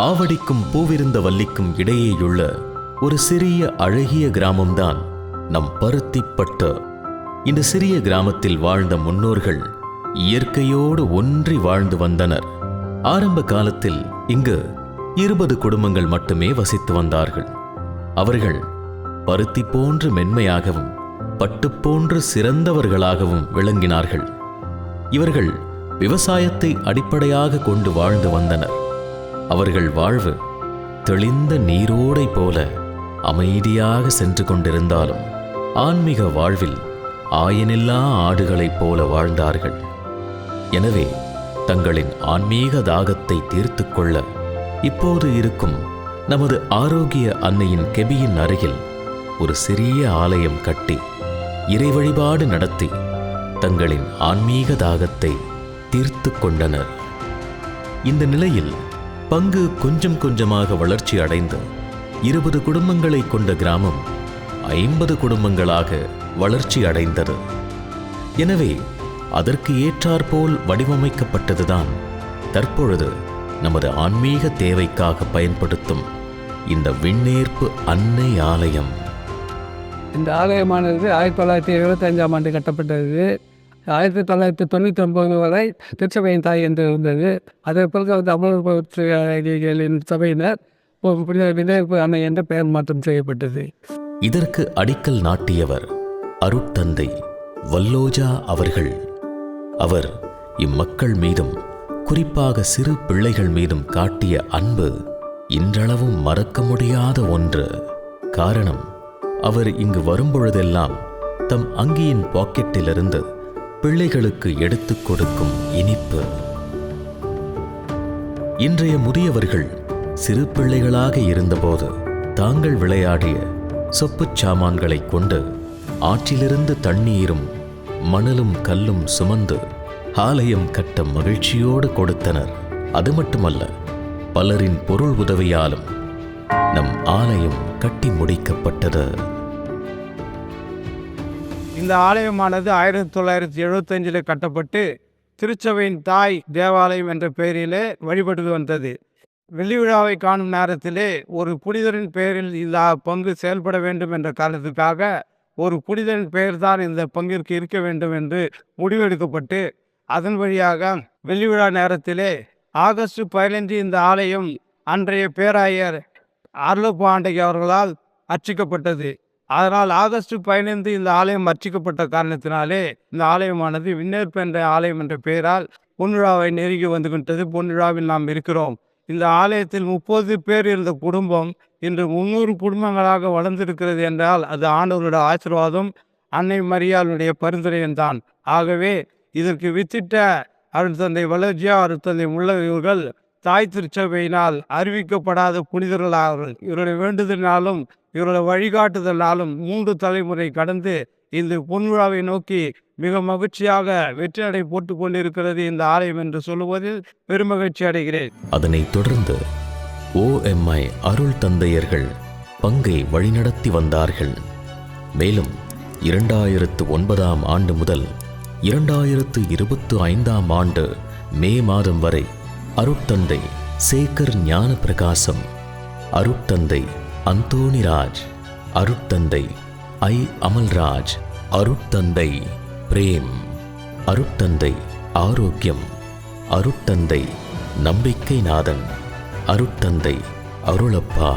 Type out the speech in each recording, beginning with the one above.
ஆவடிக்கும் பூவிருந்த வல்லிக்கும் இடையேயுள்ள ஒரு சிறிய அழகிய கிராமம்தான் நம் பருத்திப்பட்டு. இந்த சிறிய கிராமத்தில் வாழ்ந்த முன்னோர்கள் இயற்கையோடு ஒன்றி வாழ்ந்து வந்தனர். ஆரம்ப காலத்தில் இங்கு 20 குடும்பங்கள் மட்டுமே வசித்து வந்தார்கள். அவர்கள் பருத்தி போன்று மென்மையாகவும் பட்டு போன்று சிறந்தவர்களாகவும் விளங்கினார்கள். இவர்கள் விவசாயத்தை அடிப்படையாக கொண்டு வாழ்ந்து வந்தனர். அவர்கள் வாழ்வு தெளிந்த நீரோடை போல அமைதியாக சென்று கொண்டிருந்தாலும் ஆன்மீக வாழ்வில் ஆயனில்லா ஆடுகளைப் போல வாழ்ந்தார்கள். எனவே தங்களின் ஆன்மீக தாகத்தை தீர்த்து கொள்ள இப்போது இருக்கும் நமது ஆரோக்கிய அன்னையின் கெபியின் அருகில் ஒரு சிறிய ஆலயம் கட்டி இறை வழிபாடு நடத்தி தங்களின் ஆன்மீக தாகத்தை தீர்த்து கொண்டனர். இந்த நிலையில் பங்கு கொஞ்சம் கொஞ்சமாக வளர்ச்சி அடைந்து 20 குடும்பங்களை கொண்ட கிராமம் 50 குடும்பங்களாக வளர்ச்சி அடைந்தது. எனவே அதற்கு ஏற்றாற்போல் வடிவமைக்கப்பட்டதுதான் தற்பொழுது நமது ஆன்மீக தேவைக்காக பயன்படுத்தும் இந்த விண்ணேற்பு அன்னை ஆலயம். இந்த ஆலயமானது 1975ஆம் ஆண்டு கட்டப்பட்டது. 1999 வரை திருச்சபையின் தாய் என்று இருந்தது. அதற்கு பிறகு அமர்களின் சபையினர் விண்ணேற்பு அன்னை என்ற பெயர் மாற்றம் செய்யப்பட்டது. இதற்கு அடிக்கல் நாட்டியவர் அருட்தந்தை வல்லோஜா அவர்கள். அவர் இம்மக்கள் மீதும் குறிப்பாக சிறு பிள்ளைகள் மீதும் காட்டிய அன்பு இன்றளவும் மறக்க முடியாத ஒன்று. காரணம், அவர் இங்கு வரும்பொழுதெல்லாம் தம் அங்கியின் பாக்கெட்டிலிருந்து பிள்ளைகளுக்கு எடுத்துக் கொடுக்கும் இனிப்பு. இன்றைய முதியவர்கள் சிறு பிள்ளைகளாக இருந்தபோது தாங்கள் விளையாடிய சொப்புச் சாமான்களை கொண்டு ஆற்றிலிருந்து தண்ணீரும் மணலும் கல்லும் சுமந்து ஆலயம் கட்ட மகிழ்ச்சியோடு கொடுத்தனர். அது மட்டுமல்ல, பலரின் பொருள் உதவியாலும் நம் ஆலயம் கட்டி முடிக்கப்பட்டது. இந்த ஆலயமானது 1975 கட்டப்பட்டு திருச்சபையின் தாய் தேவாலயம் என்ற பெயரிலே வழிபட்டு வந்தது. வெள்ளி விழாவை காணும் நேரத்திலே ஒரு புனிதரின் பெயரில் இந்த பங்கு செயல்பட வேண்டும் என்ற காரணத்துக்காக ஒரு புனிதரின் பெயர்தான் இந்த பங்கிற்கு இருக்க வேண்டும் என்று முடிவெடுக்கப்பட்டு அதன் வழியாக வெள்ளி விழா நேரத்திலே ஆகஸ்ட் 15 இந்த ஆலயம் அன்றைய பேராயர் அருளப்ப ஆண்டகை அவர்களால் அர்ச்சிக்கப்பட்டது. அதனால் ஆகஸ்ட் 15 இந்த ஆலயம் அர்ச்சிக்கப்பட்ட காரணத்தினாலே இந்த ஆலயமானது விண்ணேற்பு என்ற ஆலயம் என்ற பெயரால் பொன்விழாவை நெருங்கி வந்துவிட்டது. பொன்விழாவில் நாம் இருக்கிறோம். இந்த ஆலயத்தில் 30 பேர் இருந்த குடும்பம் இன்று 300 குடும்பங்களாக வளர்ந்திருக்கிறது என்றால் அது ஆண்டவருடைய ஆசீர்வாதம், அன்னை மரியாளுடைய பரிந்துரையும் தான். ஆகவே இதற்கு வித்திட்ட அருட்தந்தை வல்லோஜா, அருட்தந்தை முள்ளவர்கள் தாய் திருச்சபையினால் அறிவிக்கப்படாத புனிதர்களாக இவருடைய வேண்டுதலினாலும் இவருடைய வழிகாட்டுதலாலும் 3 தலைமுறை கடந்து இந்த பொன்விழாவை நோக்கி மிக மகிழ்ச்சியாக வெற்றி நடை போட்டுக் கொண்டிருக்கிறது இந்த ஆலயம் என்று சொல்லுவதில் பெருமகிழ்ச்சி அடைகிறேன். அதனைத் தொடர்ந்து OMI அருள் தந்தையர்கள் பங்கை வழிநடத்தி வந்தார்கள். மேலும் 2009ஆம் ஆண்டு முதல் 2025ஆம் ஆண்டு மே மாதம் வரை அருட்தந்தை சேகர் ஞான பிரகாசம், அருட்தந்தை அந்தோணிராஜ், அருட்தந்தை ஐ அமல்ராஜ், அருட்தந்தை பிரேம், அருட்தந்தை ஆரோக்கியம், அருட்தந்தை நம்பிக்கைநாதன், அருட்தந்தை அருளப்பா,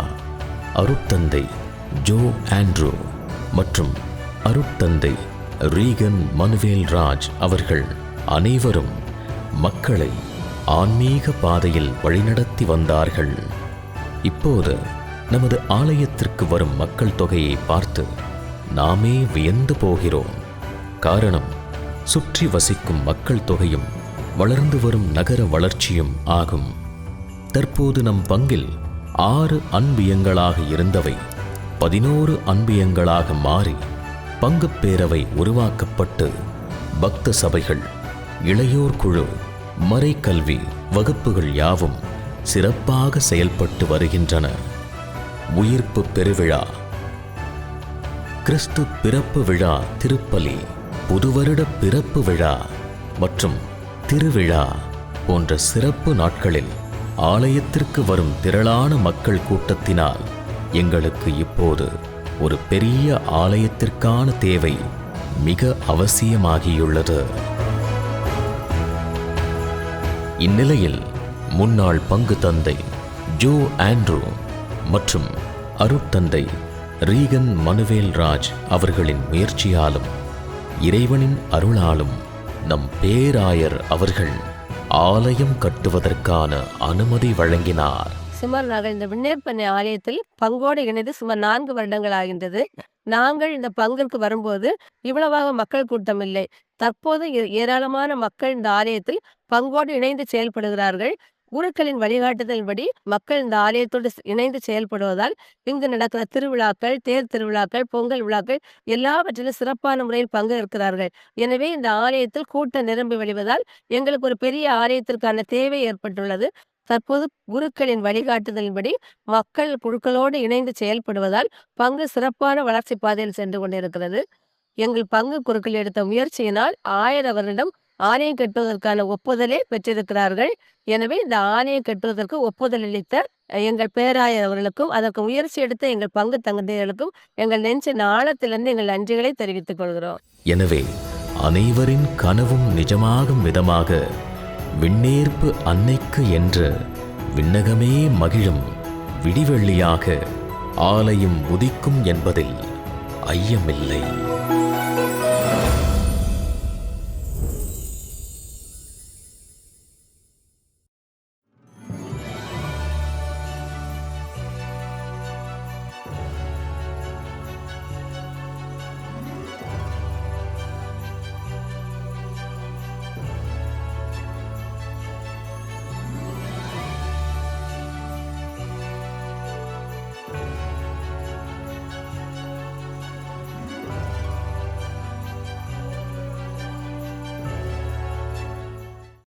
அருட்தந்தை ஜோ ஆண்ட்ரூ மற்றும் அருட்தந்தை ரீகன் மனுவேல் ராஜ் அவர்கள் அனைவரும் மக்களை ஆன்மீக பாதையில் வழிநடத்தி வந்தார்கள். இப்போது நமது ஆலயத்திற்கு வரும் மக்கள் தொகையை பார்த்து நாமே வியந்து போகிறோம். காரணம், சுற்றி வசிக்கும் மக்கள் தொகையும் வளர்ந்து வரும் நகர வளர்ச்சியும் ஆகும். தற்போது நம் பங்கில் 6 அன்பியங்களாக இருந்தவை 11 அன்பியங்களாக மாறி பங்குப் பேரவை உருவாக்கப்பட்டு பக்த சபைகள், இளையோர் குழு, மறைக்கல்வி வகுப்புகள் யாவும் சிறப்பாக செயல்பட்டு வருகின்றன. உயிர்ப்பு பெருவிழா, கிறிஸ்து பிறப்பு விழா, திருப்பலி, புதுவருட பிறப்பு விழா மற்றும் திருவிழா போன்ற சிறப்பு நாட்களில் ஆலயத்திற்கு வரும் திரளான மக்கள் கூட்டத்தினால் எங்களுக்கு இப்போது ஒரு பெரிய ஆலயத்திற்கான தேவை மிக அவசியமாகியுள்ளது. இந்நிலையில் முன்னாள் பங்கு தந்தை ஜோ ஆண்ட்ரூ மற்றும் அருட்தந்தை ரீகன் மனுவேல் ராஜ் அவர்களின் முயற்சியாலும் இறைவனின் அருளாலும் நம் பேராயர் அவர்கள் ஆலயம் கட்டுவதற்கான அனுமதி வழங்கினார். சுமார் நாங்கள் இந்த விண்ணேற்பண்ணை ஆலயத்தில் பங்கோடு இணைந்து சுமார் 4 வருடங்கள் ஆகின்றது. நாங்கள் இந்த பங்கிற்கு வரும்போது இவ்வளவாக மக்கள் கூட்டம் இல்லை. தற்போது ஏராளமான மக்கள் இந்த ஆலயத்தில் பங்கோடு இணைந்து செயல்படுகிறார்கள். குருக்களின் வழிகாட்டுதல்படி மக்கள் இந்த ஆலயத்தோடு இணைந்து செயல்படுவதால் இங்கு நடக்கிற திருவிழாக்கள், தேர் திருவிழாக்கள், பொங்கல் விழாக்கள் எல்லாவற்றிலும் சிறப்பான முறையில் பங்கு இருக்கிறார்கள். எனவே இந்த ஆலயத்தில் கூட்டம் நிரம்பி வழிவதால் எங்களுக்கு ஒரு பெரிய ஆலயத்திற்கான தேவை ஏற்பட்டுள்ளது. தற்போது குருக்களின் வழிகாட்டுதலின்படி மக்கள் குழுக்களோடு இணைந்து செயல்படுவதால் பங்கு சிறப்பான வளர்ச்சி பாதையில் சென்று கொண்டிருக்கிறது. எங்கள் பங்கு குருக்கள் எடுத்த முயற்சியினால் 1000 வருடம் ஆலயம் கட்டுவதற்கான ஒப்புதலை பெற்றிருக்கிறார்கள். எனவே இந்த ஆலயம் கட்டுவதற்கு ஒப்புதல் அளித்த எங்கள் பேராயர் அவர்களுக்கும் அதற்கு முயற்சி எடுத்த எங்கள் பங்கு தந்தையர்களுக்கும் எங்கள் நெஞ்சின் ஆழத்திலிருந்து எங்கள் நன்றிகளை தெரிவித்துக் கொள்கிறோம். எனவே அனைவரின் கனவும் நிஜமாகும் விதமாக விண்ணேற்பு அன்னைக்கு என்று விண்ணகமே மகிழும் விடிவெள்ளியாக ஆலயம் உதிக்கும் என்பதில் ஐயமில்லை.